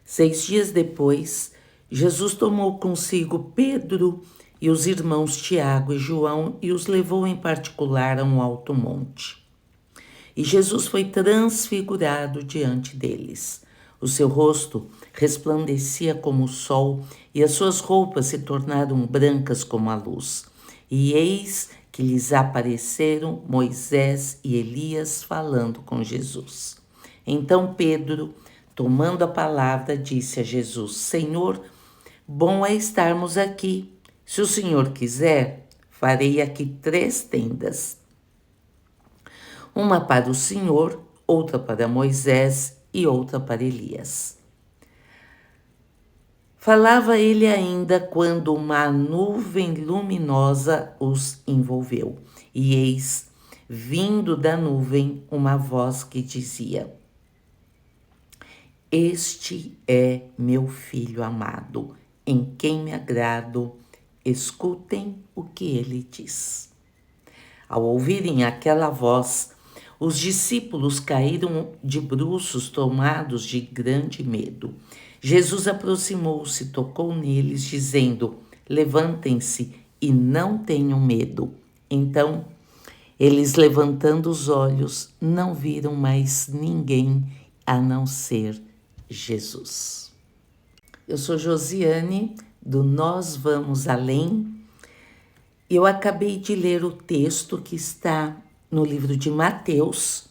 6 dias depois, Jesus tomou consigo Pedro e os irmãos Tiago e João e os levou em particular a um alto monte. E Jesus foi transfigurado diante deles. O seu rosto resplandecia como o sol e as suas roupas se tornaram brancas como a luz. E eis que lhes apareceram Moisés e Elias falando com Jesus. Então Pedro, tomando a palavra, disse a Jesus: Senhor, bom é estarmos aqui. Se o Senhor quiser, farei aqui 3 tendas. Uma para o Senhor, outra para Moisés e outra para Elias. Falava ele ainda quando uma nuvem luminosa os envolveu. E eis, vindo da nuvem, uma voz que dizia: Este é meu filho amado, em quem me agrado, escutem o que ele diz. Ao ouvirem aquela voz, os discípulos caíram de bruços, tomados de grande medo. Jesus aproximou-se, tocou neles, dizendo: Levantem-se e não tenham medo. Então, eles, levantando os olhos, não viram mais ninguém a não ser Jesus. Eu sou Josiane, do Nós Vamos Além. Eu acabei de ler o texto que está no livro de Mateus,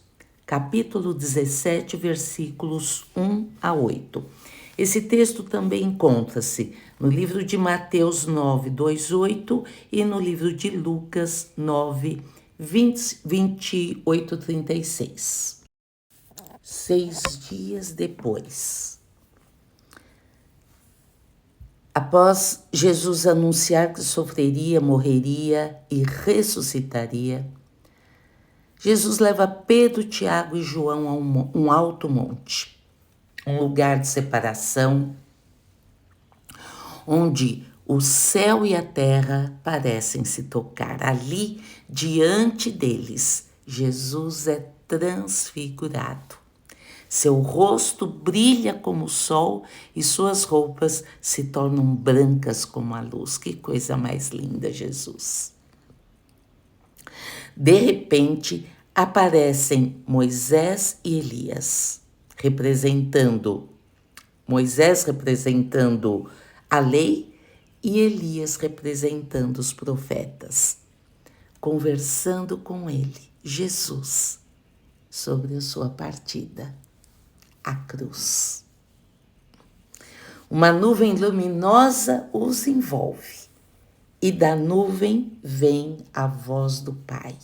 capítulo 17, versículos 1 a 8. Esse texto também encontra-se no livro de Mateus 9, 2, 8 e no livro de Lucas 9, 28, 36. 6 dias depois. Após Jesus anunciar que sofreria, morreria e ressuscitaria, Jesus leva Pedro, Tiago e João a um alto monte, um lugar de separação, onde o céu e a terra parecem se tocar. Ali, diante deles, Jesus é transfigurado. Seu rosto brilha como o sol e suas roupas se tornam brancas como a luz. Que coisa mais linda, Jesus! De repente, aparecem Moisés e Elias, Moisés representando a lei e Elias representando os profetas, conversando com ele, Jesus, sobre a sua partida, a cruz. Uma nuvem luminosa os envolve e da nuvem vem a voz do Pai.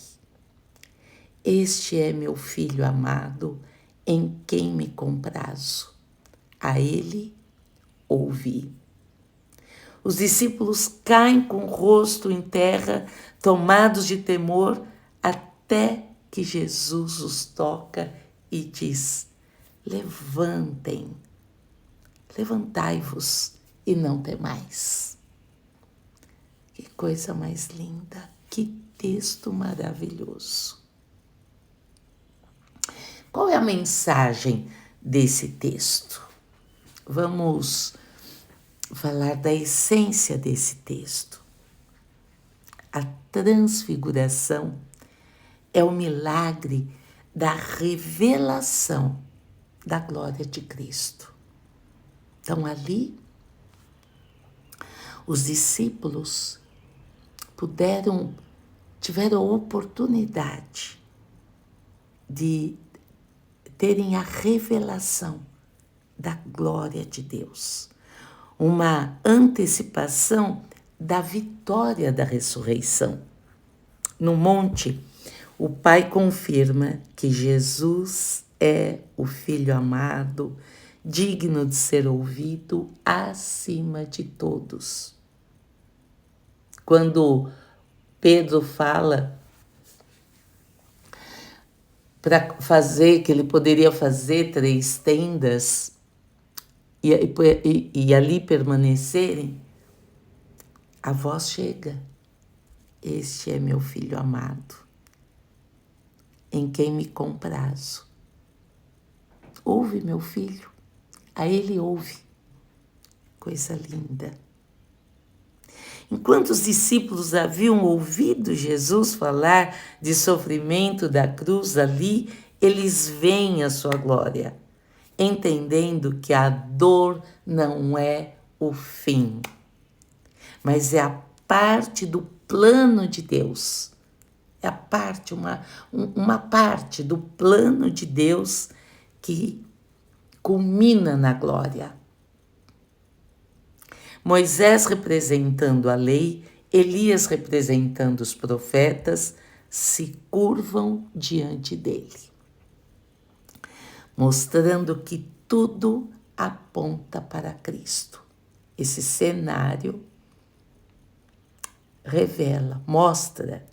Este é meu filho amado, em quem me comprazo. A ele ouvi. Os discípulos caem com o rosto em terra, tomados de temor, até que Jesus os toca e diz: levantai-vos e não temais. Que coisa mais linda, que texto maravilhoso. Qual é a mensagem desse texto? Vamos falar da essência desse texto. A transfiguração é o milagre da revelação da glória de Cristo. Então, ali, os discípulos tiveram a oportunidade de terem a revelação da glória de Deus, uma antecipação da vitória da ressurreição. No monte, o Pai confirma que Jesus é o Filho amado, digno de ser ouvido acima de todos. Quando Pedro fala para fazer, que ele poderia fazer 3 tendas e ali permanecerem, a voz chega: Este é meu filho amado, em quem me comprazo. Ouve, meu filho, Aí ele ouve. Coisa linda. Enquanto os discípulos haviam ouvido Jesus falar de sofrimento da cruz ali, eles veem a sua glória, entendendo que a dor não é o fim, mas é a parte do plano de Deus. É a parte, uma parte do plano de Deus que culmina na glória. Moisés representando a lei, Elias representando os profetas, se curvam diante dele, mostrando que tudo aponta para Cristo. Esse cenário revela, mostra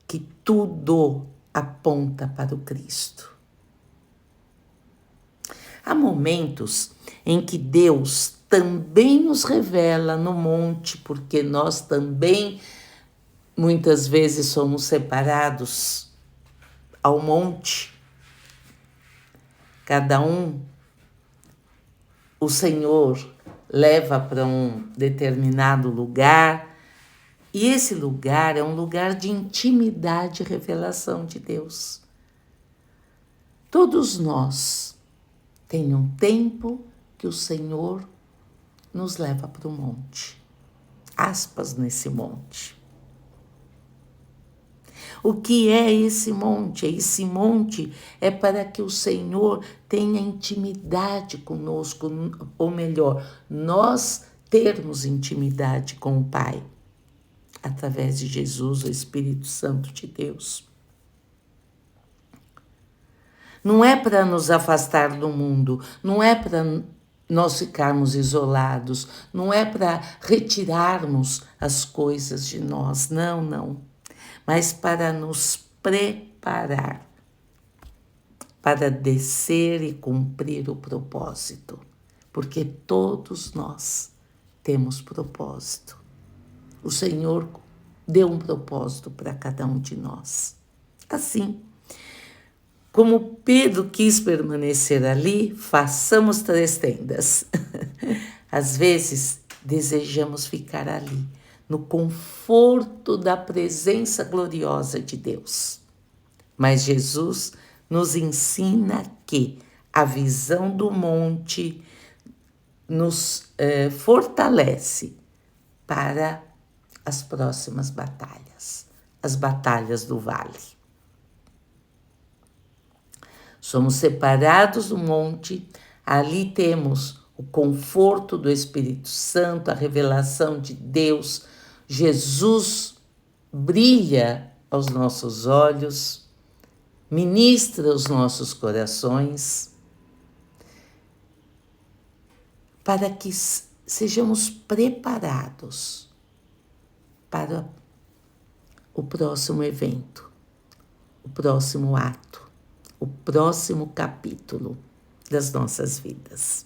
que tudo aponta para o Cristo. Há momentos em que Deus também nos revela no monte, porque nós também muitas vezes somos separados ao monte. Cada um, o Senhor leva para um determinado lugar, e esse lugar é um lugar de intimidade e revelação de Deus. Todos nós tem um tempo que o Senhor nos leva para o monte. Aspas nesse monte. O que é esse monte? Esse monte é para que o Senhor tenha intimidade conosco, ou melhor, nós termos intimidade com o Pai, através de Jesus, o Espírito Santo de Deus. Não é para nos afastar do mundo, não é para nós ficarmos isolados, não é para retirarmos as coisas de nós, não. Mas para nos preparar para descer e cumprir o propósito, porque todos nós temos propósito. O Senhor deu um propósito para cada um de nós. Assim, como Pedro quis permanecer ali, façamos 3 tendas. Às vezes, desejamos ficar ali, no conforto da presença gloriosa de Deus. Mas Jesus nos ensina que a visão do monte nos fortalece para as próximas batalhas, as batalhas do vale. Somos separados do monte, ali temos o conforto do Espírito Santo, a revelação de Deus. Jesus brilha aos nossos olhos, ministra os nossos corações, para que sejamos preparados para o próximo evento, o próximo ato, o próximo capítulo das nossas vidas.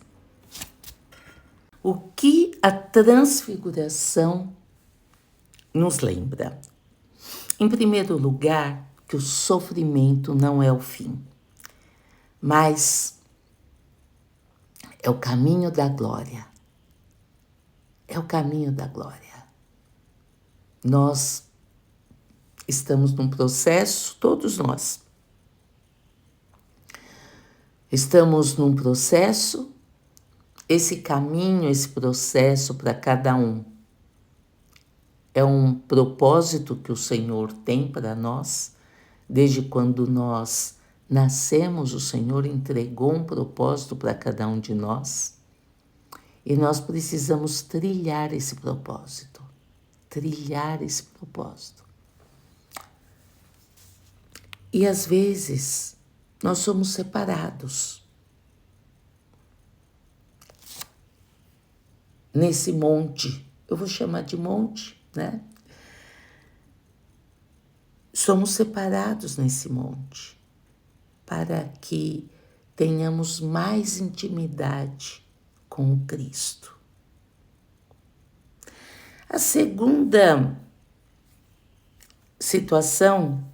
O que a transfiguração nos lembra? Em primeiro lugar, que o sofrimento não é o fim, mas é o caminho da glória. É o caminho da glória. Nós estamos num processo, todos nós. Estamos num processo, esse caminho, esse processo para cada um é um propósito que o Senhor tem para nós. Desde quando nós nascemos, o Senhor entregou um propósito para cada um de nós. E nós precisamos trilhar esse propósito. Trilhar esse propósito. E às vezes nós somos separados. Nesse monte, eu vou chamar de monte, né? Somos separados nesse monte para que tenhamos mais intimidade com o Cristo. A segunda situação,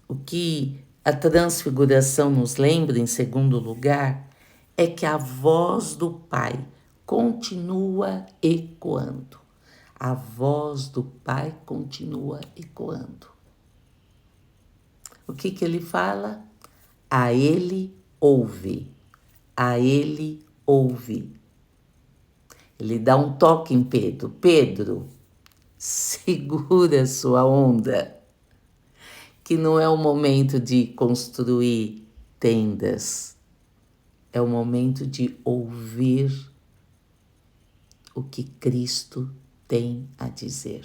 o que a transfiguração nos lembra, em segundo lugar, é que a voz do Pai continua ecoando. A voz do Pai continua ecoando. O que ele fala? A ele ouve. A ele ouve. Ele dá um toque em Pedro. Pedro, segura sua onda, que não é o momento de construir tendas. É o momento de ouvir o que Cristo tem a dizer.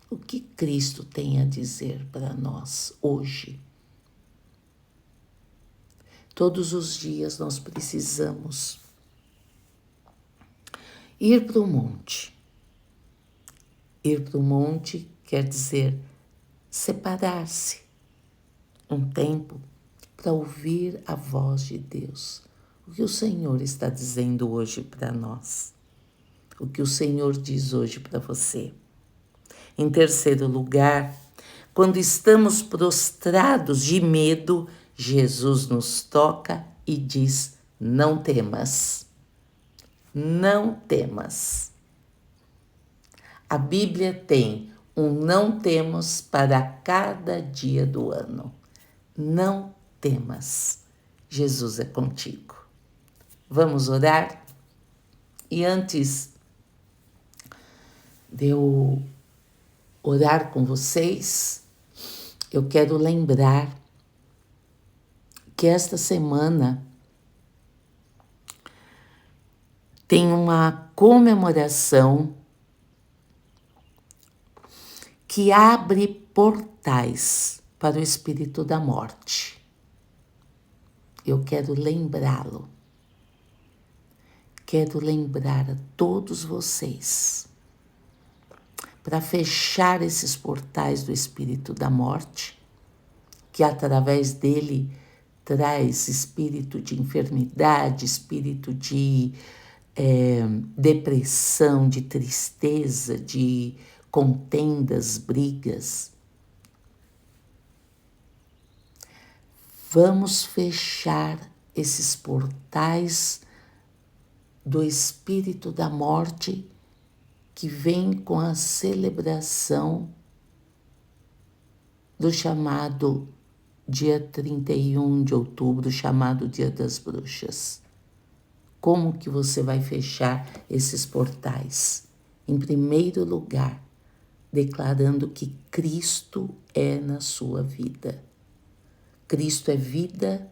O que Cristo tem a dizer para nós hoje? Todos os dias nós precisamos ir para o monte. Ir para o monte quer dizer separar-se um tempo para ouvir a voz de Deus. O que o Senhor está dizendo hoje para nós? O que o Senhor diz hoje para você? Em terceiro lugar, quando estamos prostrados de medo, Jesus nos toca e diz: não temas. Não temas. A Bíblia tem um não temas para cada dia do ano. Não temas. Jesus é contigo. Vamos orar? E antes de eu orar com vocês, eu quero lembrar que esta semana tem uma comemoração que abre portais para o espírito da morte. Eu quero lembrá-lo. Quero lembrar a todos vocês para fechar esses portais do espírito da morte, que através dele traz espírito de enfermidade, espírito de depressão, de tristeza, de contendas, brigas. Vamos fechar esses portais do espírito da morte que vem com a celebração do chamado dia 31 de outubro, chamado Dia das Bruxas. Como que você vai fechar esses portais? Em primeiro lugar, declarando que Cristo é na sua vida. Cristo é vida,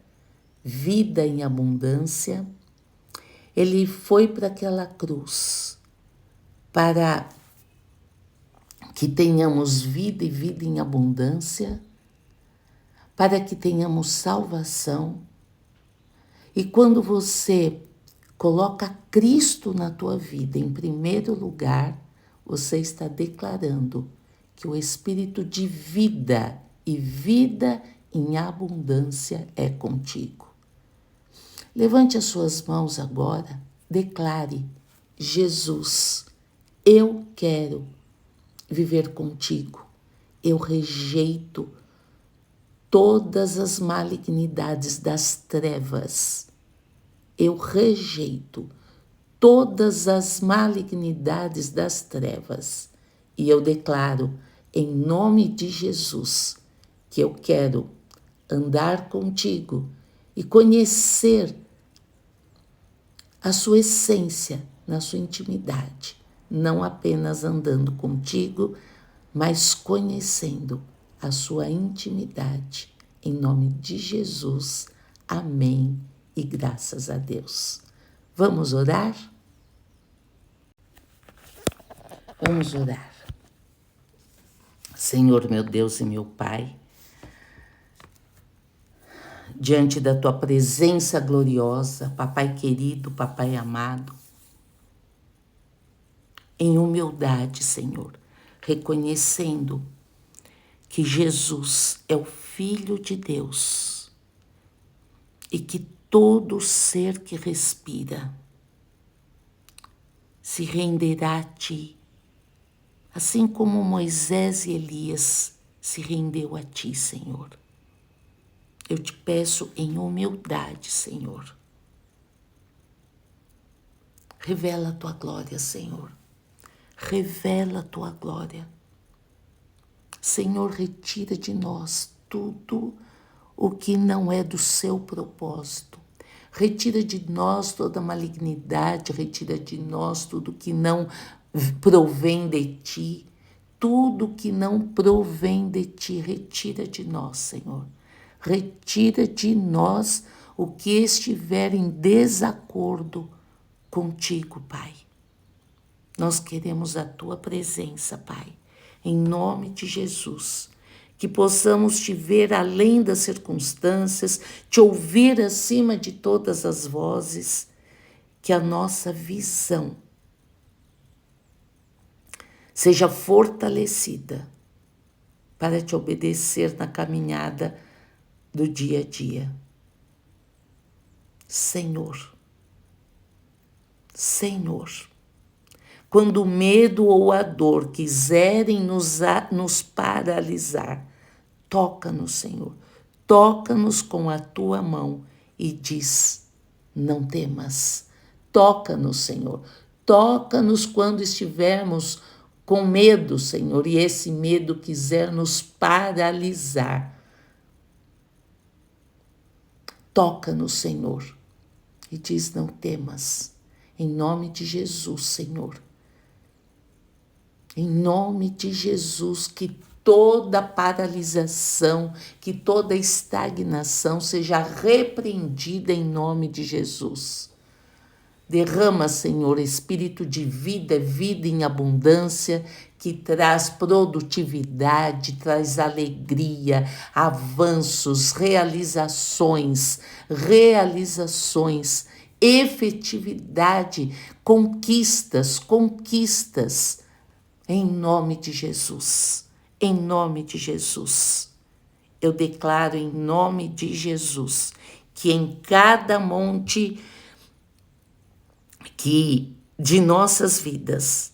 vida em abundância. Ele foi para aquela cruz para que tenhamos vida e vida em abundância, para que tenhamos salvação. E quando você coloca Cristo na tua vida em primeiro lugar, você está declarando que o espírito de vida e vida em abundância é contigo. Levante as suas mãos agora, declare: Jesus, eu quero viver contigo. Eu rejeito todas as malignidades das trevas. Eu rejeito todas as malignidades das trevas. E eu declaro, em nome de Jesus, que eu quero andar contigo e conhecer a sua essência na sua intimidade. Não apenas andando contigo, mas conhecendo a sua intimidade. Em nome de Jesus. Amém e graças a Deus. Vamos orar? Vamos orar. Senhor, meu Deus e meu Pai, diante da tua presença gloriosa, Papai querido, Papai amado, em humildade, Senhor, reconhecendo que Jesus é o Filho de Deus e que todo ser que respira se renderá a Ti, assim como Moisés e Elias se rendeu a Ti, Senhor. Eu te peço em humildade, Senhor, Revela a tua glória, Senhor. Revela a tua glória. Senhor, retira de nós tudo o que não é do seu propósito. Retira de nós toda malignidade, retira de nós tudo que não provém de ti. Tudo que não provém de ti, retira de nós, Senhor. Retira de nós o que estiver em desacordo contigo, Pai. Nós queremos a tua presença, Pai, em nome de Jesus. Que possamos te ver além das circunstâncias, te ouvir acima de todas as vozes, que a nossa visão seja fortalecida para te obedecer na caminhada do dia a dia. Senhor, Senhor, quando o medo ou a dor quiserem nos paralisar, toca-nos, Senhor, toca-nos com a tua mão e diz, não temas. Toca-nos, Senhor, toca-nos quando estivermos com medo, Senhor, e esse medo quiser nos paralisar. Toca-nos, Senhor, e diz, não temas, em nome de Jesus, Senhor. Em nome de Jesus, que toda paralisação, que toda estagnação seja repreendida em nome de Jesus. Derrama, Senhor, espírito de vida, vida em abundância, que traz produtividade, traz alegria, avanços, realizações, efetividade, conquistas, em nome de Jesus, em nome de Jesus. Eu declaro em nome de Jesus que em cada monte de nossas vidas,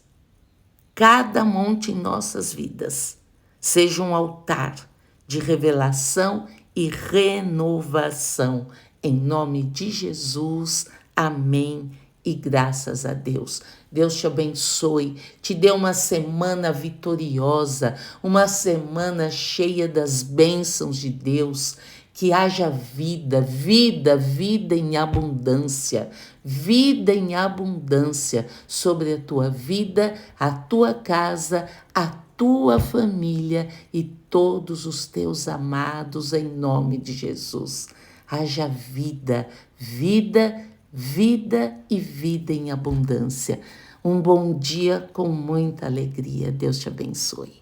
cada monte em nossas vidas, seja um altar de revelação e renovação. Em nome de Jesus, amém e graças a Deus. Deus te abençoe, te dê uma semana vitoriosa, uma semana cheia das bênçãos de Deus. Que haja vida em abundância, vida em abundância sobre a tua vida, a tua casa, a tua família e todos os teus amados em nome de Jesus. Haja vida e vida em abundância. Um bom dia com muita alegria. Deus te abençoe.